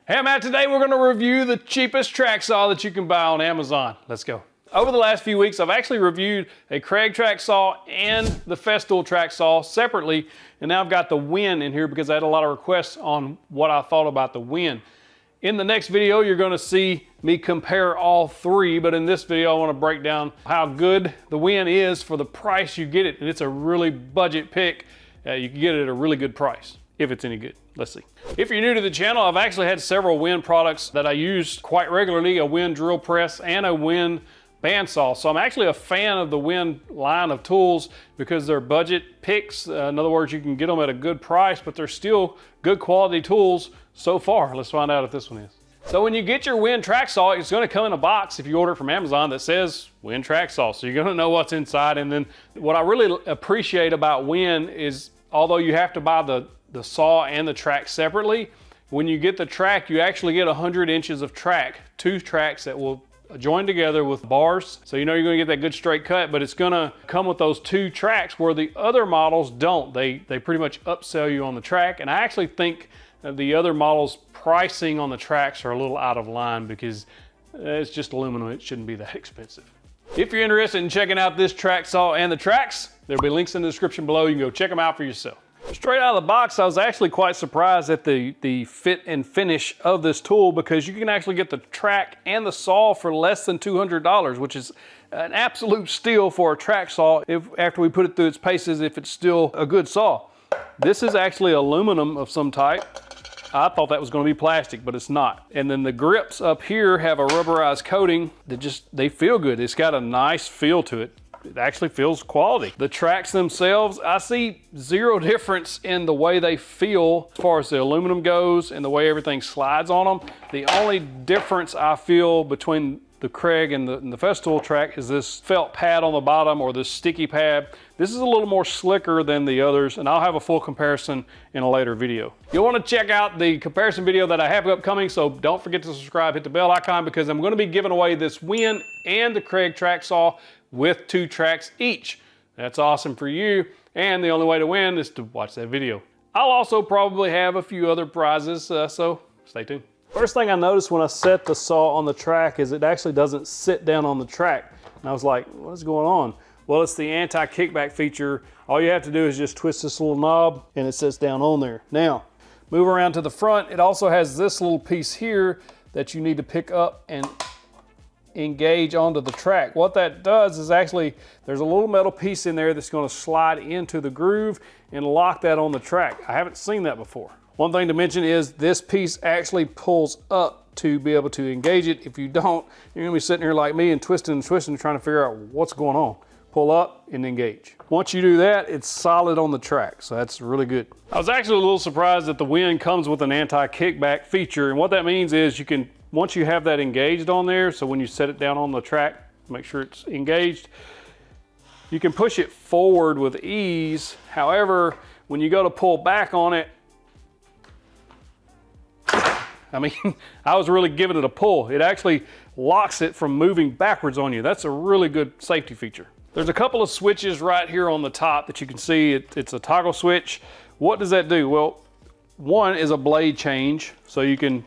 Hey, Matt, today we're gonna review the cheapest track saw that you can buy on Amazon. Let's go. Over the last few weeks, I've actually reviewed a Kreg track saw and the Festool track saw separately, and now I've got the Wen in here because I had a lot of requests on what I thought about the Wen. In the next video, you're gonna see me compare all three, but in this video, I wanna break down how good the Wen is for the price you get it, and it's a really budget pick. You can get it at a really good price, if it's any good. Let's see. If you're new to the channel, I've actually had several Wen products that I use quite regularly, a Wen drill press and a Wen bandsaw. So I'm actually a fan of the Wen line of tools because they're budget picks. In other words, you can get them at a good price, but they're still good quality tools so far. Let's find out if this one is. So when you get your Wen track saw, it's gonna come in a box if you order it from Amazon that says Wen track saw. So you're gonna know what's inside. And then what I really appreciate about Wen is, although you have to buy the saw and the track separately, when you get the track, you actually get 100 inches of track, two tracks that will join together with bars. So you know you're gonna get that good straight cut, but it's gonna come with those two tracks where the other models don't. They pretty much upsell you on the track. And I actually think the other models pricing on the tracks are a little out of line because it's just aluminum. It shouldn't be that expensive. If you're interested in checking out this track saw and the tracks, there'll be links in the description below. You can go check them out for yourself. Straight out of the box, I was actually quite surprised at the fit and finish of this tool because you can actually get the track and the saw for less than $200, which is an absolute steal for a track saw after we put it through its paces, if it's still a good saw. This is actually aluminum of some type. I thought that was going to be plastic, but it's not. And then the grips up here have a rubberized coating that they feel good. It's got a nice feel to it. It actually feels quality. The tracks themselves, I see zero difference in the way they feel as far as the aluminum goes and the way everything slides on them. The only difference I feel between the Kreg and the Festool track is this felt pad on the bottom, or this sticky pad. This is a little more slicker than the others, and I'll have a full comparison in a later video. You'll want to check out the comparison video that I have upcoming, so don't forget to subscribe, hit the bell icon, because I'm going to be giving away this Wen and the Kreg track saw with two tracks each. That's awesome for you, and the only way to win is to watch that video. I'll also probably have a few other prizes, so stay tuned. First thing I noticed when I set the saw on the track is it actually doesn't sit down on the track. And I was like, what's going on? Well, it's the anti-kickback feature. All you have to do is just twist this little knob and it sits down on there. Now, move around to the front. It also has this little piece here that you need to pick up and engage onto the track. What that does is actually, there's a little metal piece in there that's going to slide into the groove and lock that on the track. I haven't seen that before. One thing to mention is this piece actually pulls up to be able to engage it. If you don't, you're gonna be sitting here like me and twisting, trying to figure out what's going on. Pull up and engage. Once you do that, it's solid on the track, so that's really good. I was actually a little surprised that the Wen comes with an anti-kickback feature, and what that means is you can, once you have that engaged on there, so when you set it down on the track, make sure it's engaged, you can push it forward with ease. However, when you go to pull back on it, I mean, I was really giving it a pull. It actually locks it from moving backwards on you. That's a really good safety feature. There's a couple of switches right here on the top that you can see. It's a toggle switch. What does that do? Well, one is a blade change, so you can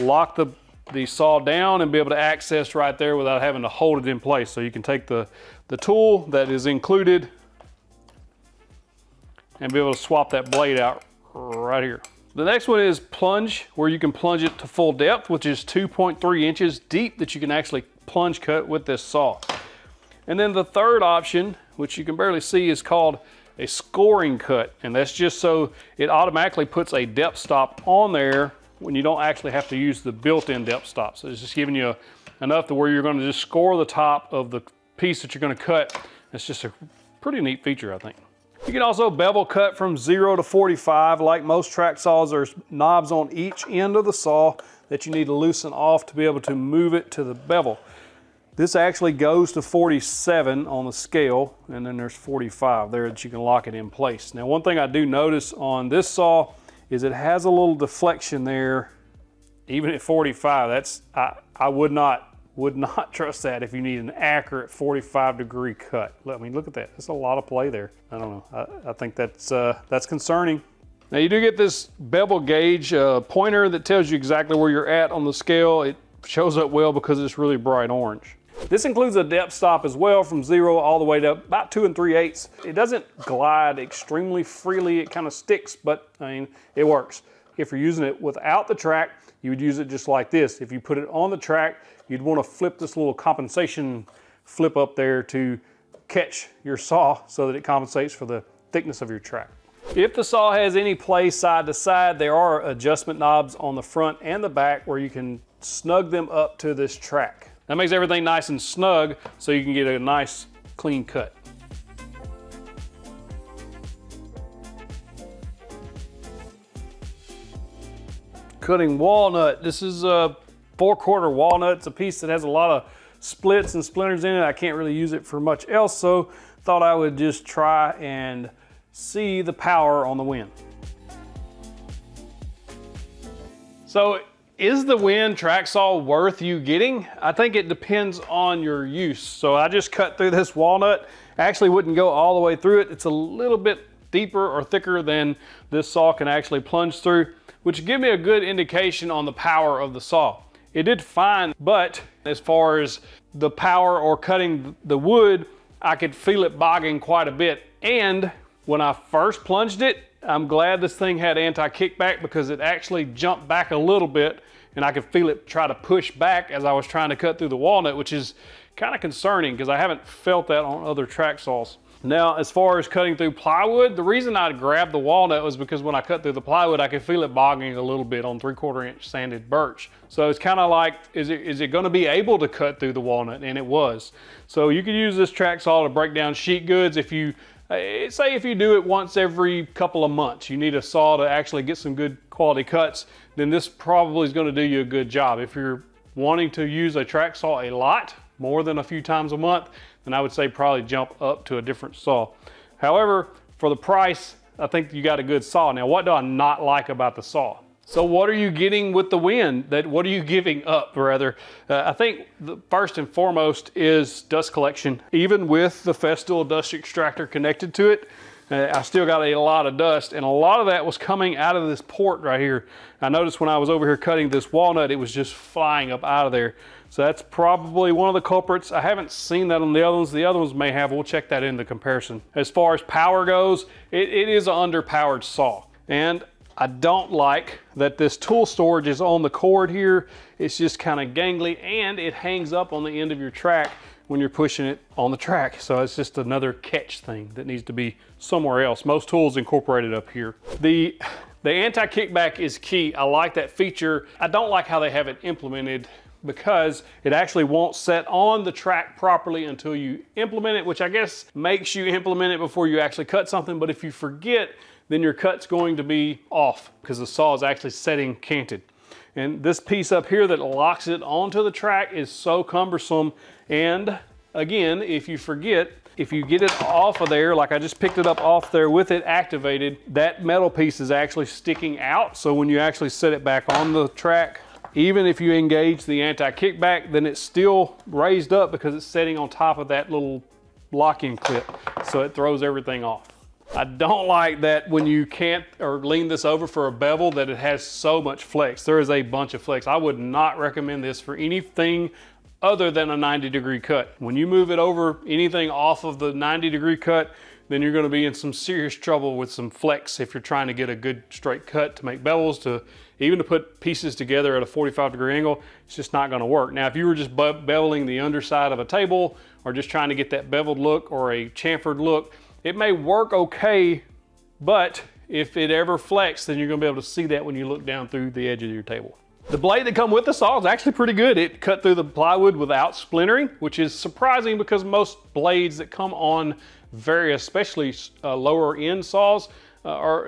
lock the saw down and be able to access right there without having to hold it in place. So you can take the tool that is included and be able to swap that blade out right here. The next one is plunge, where you can plunge it to full depth, which is 2.3 inches deep that you can actually plunge cut with this saw. And then the third option, which you can barely see, is called a scoring cut. And that's just so it automatically puts a depth stop on there when you don't actually have to use the built-in depth stop. So it's just giving you enough to where you're going to just score the top of the piece that you're going to cut. It's just a pretty neat feature, I think. You can also bevel cut from 0 to 45. Like most track saws, there's knobs on each end of the saw that you need to loosen off to be able to move it to the bevel. This actually goes to 47 on the scale, and then there's 45 there that you can lock it in place. Now, one thing I do notice on this saw is it has a little deflection there, even at 45. That's, I would not trust that if you need an accurate 45-degree cut. I mean, look at that. That's a lot of play there. I don't know. I think that's concerning. Now you do get this bevel gauge pointer that tells you exactly where you're at on the scale. It shows up well because it's really bright orange. This includes a depth stop as well, from 0 all the way to about 2 3/8. It doesn't glide extremely freely, it kind of sticks, but I mean, it works. If you're using it without the track, you would use it just like this. If you put it on the track, you'd want to flip this little compensation flip up there to catch your saw so that it compensates for the thickness of your track. If the saw has any play side to side, there are adjustment knobs on the front and the back where you can snug them up to this track. That makes everything nice and snug so you can get a nice clean cut. Cutting walnut. This is a 4/4 walnut. It's a piece that has a lot of splits and splinters in it. I can't really use it for much else, so thought I would just try and see the power on the Wen. So is the Wen track saw worth you getting? I think it depends on your use. So I just cut through this walnut. Actually wouldn't go all the way through it. It's a little bit deeper or thicker than this saw can actually plunge through, which give me a good indication on the power of the saw. It did fine, but as far as the power or cutting the wood, I could feel it bogging quite a bit. And when I first plunged it, I'm glad this thing had anti-kickback because it actually jumped back a little bit and I could feel it try to push back as I was trying to cut through the walnut, which is kind of concerning because I haven't felt that on other track saws. Now, as far as cutting through plywood, the reason I grabbed the walnut was because when I cut through the plywood, I could feel it bogging a little bit on 3/4 inch sanded birch. So it's kind of like, is it going to be able to cut through the walnut? And it was. So you could use this track saw to break down sheet goods. If you, say if you do it once every couple of months, you need a saw to actually get some good quality cuts, then this probably is going to do you a good job. If you're wanting to use a track saw a lot, more than a few times a month, then I would say probably jump up to a different saw. However, for the price, I think you got a good saw. Now, what do I not like about the saw? So what are you getting with the Wen? What are you giving up, rather? I think the first and foremost is dust collection. Even with the Festool dust extractor connected to it, I still got a lot of dust, and a lot of that was coming out of this port right here. I noticed when I was over here cutting this walnut, it was just flying up out of there. So that's probably one of the culprits. I haven't seen that on the other ones. The other ones may have. We'll check that in the comparison. As far as power goes, it is an underpowered saw. And I don't like that this tool storage is on the cord here. It's just kind of gangly, and it hangs up on the end of your track when you're pushing it on the track. So it's just another catch thing that needs to be somewhere else. Most tools incorporated up here. The anti-kickback is key. I like that feature. I don't like how they have it implemented because it actually won't set on the track properly until you implement it, which I guess makes you implement it before you actually cut something. But if you forget, then your cut's going to be off because the saw is actually setting canted. And this piece up here that locks it onto the track is so cumbersome. And again, if you forget, if you get it off of there, like I just picked it up off there with it activated, that metal piece is actually sticking out. So when you actually set it back on the track, even if you engage the anti-kickback, then it's still raised up because it's setting on top of that little lock-in clip. So it throws everything off. I don't like that when you can't or lean this over for a bevel that it has so much flex. There is a bunch of flex. I would not recommend this for anything other than a 90-degree cut. When you move it over anything off of the 90-degree cut, then you're going to be in some serious trouble with some flex if you're trying to get a good straight cut to make bevels, even to put pieces together at a 45-degree angle. It's just not going to work. Now, if you were just beveling the underside of a table or just trying to get that beveled look or a chamfered look, it may work okay, but if it ever flexes, then you're going to be able to see that when you look down through the edge of your table. The blade that come with the saw is actually pretty good. It cut through the plywood without splintering, which is surprising because most blades that come on various, especially lower end saws,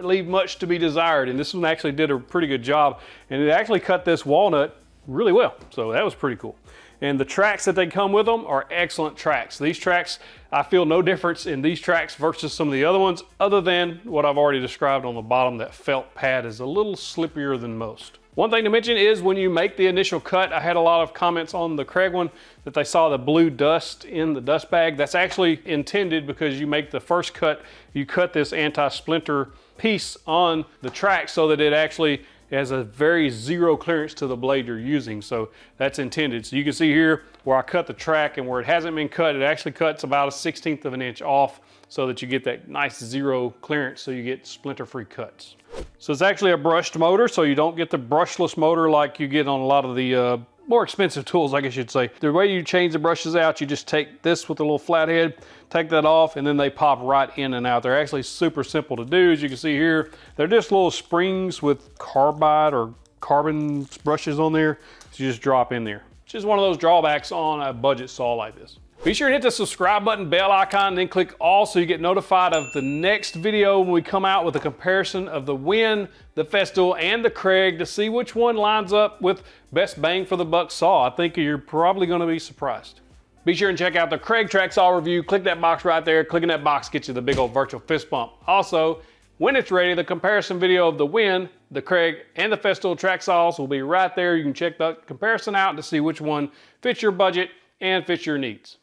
leave much to be desired. And this one actually did a pretty good job. And it actually cut this walnut really well. So that was pretty cool. And the tracks that they come with them are excellent tracks. These tracks, I feel no difference in these tracks versus some of the other ones, other than what I've already described on the bottom. That felt pad is a little slippier than most. One thing to mention is when you make the initial cut, I had a lot of comments on the Craig one that they saw the blue dust in the dust bag. That's actually intended because you make the first cut, you cut this anti-splinter piece on the track so that it actually has a very zero clearance to the blade you're using. So that's intended. So you can see here where I cut the track and where it hasn't been cut, it actually cuts about 1/16 of an inch off so that you get that nice zero clearance so you get splinter-free cuts. So it's actually a brushed motor, so you don't get the brushless motor like you get on a lot of the more expensive tools, I guess you'd say. The way you change the brushes out, you just take this with a little flat head, take that off, and then they pop right in and out. They're actually super simple to do. As you can see here, they're just little springs with carbide or carbon brushes on there. So you just drop in there. It's just one of those drawbacks on a budget saw like this. Be sure to hit the subscribe button, bell icon, and then click all so you get notified of the next video when we come out with a comparison of the Wen, the Festool, and the Craig to see which one lines up with best bang for the buck saw. I think you're probably going to be surprised. Be sure and check out the Craig Track Saw review. Click that box right there. Clicking that box gets you the big old virtual fist bump. Also, when it's ready, the comparison video of the Wen, the Craig, and the Festool track saws will be right there. You can check the comparison out to see which one fits your budget and fits your needs.